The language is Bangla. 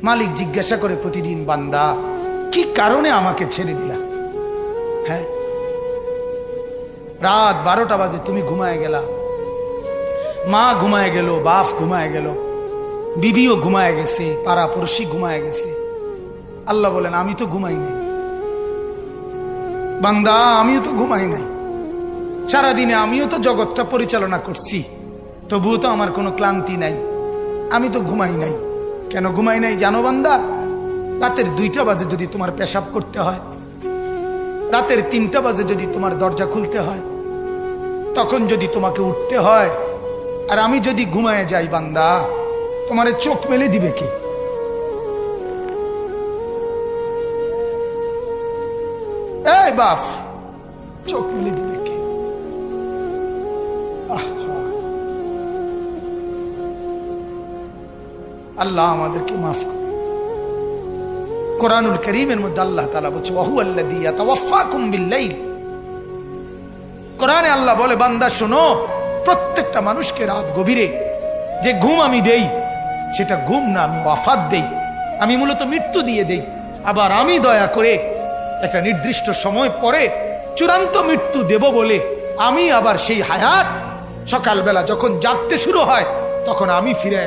মালিক জিজ্ঞাসা করে প্রতিদিন, বান্দা কি কারণে আমাকে ছেড়ে দিলা? হ্যাঁ, রাত 12টা বাজে তুমি ঘুমায় গেলা, মা ঘুমায় গেল, বাপ ঘুমায় গেল, বিবিও ঘুমায় গেছে, পাড়া পড়শি ঘুমায় গেছে। আল্লাহ বলেন আমি তো ঘুমাই নাই বান্দা, আমিও তো ঘুমাই নাই। সারাদিনে আমিও তো জগৎটা পরিচালনা করছি, তবুও তো আমার কোনো ক্লান্তি নাই, আমি তো ঘুমাই নাই। কেন ঘুমাই নাই জানো বান্দা? রাতের 2টা বাজে যদি তোমার পেশাব করতে হয়, রাতের 3টা বাজে যদি তোমার দরজা খুলতে হয়, তখন যদি তোমাকে উঠতে হয়, আর আমি যদি ঘুমায় যাই বান্দা, তোমারে চোখ মেলে দিবে কে? এই বাপ, চোখ মেলে দিবে কে? আল্লাহ আমাদেরকে মাফ করে। কোরআনুল কারীমের মধ্যে আল্লাহ তাআলা বলছে ওয়াহুয়াল্লাযী ইয়াতাওয়াফাকুম বিল্লাইল। কোরআনে আল্লাহ বলে, বান্দা শোনো, প্রত্যেকটা মানুষকে রাত গভীরে যে ঘুম আমি দেই, সেটা ঘুম না, আমি ওয়াফাত দেই, আমি মূলত মৃত্যু দিয়ে দেই। আবার আমি দয়া করে একটা নির্দিষ্ট সময় পরে চূড়ান্ত মৃত্যু দেব বলে আমি আবার সেই হায়াত সকালবেলা যখন জাগতে শুরু হয় তখন আমি ফিরে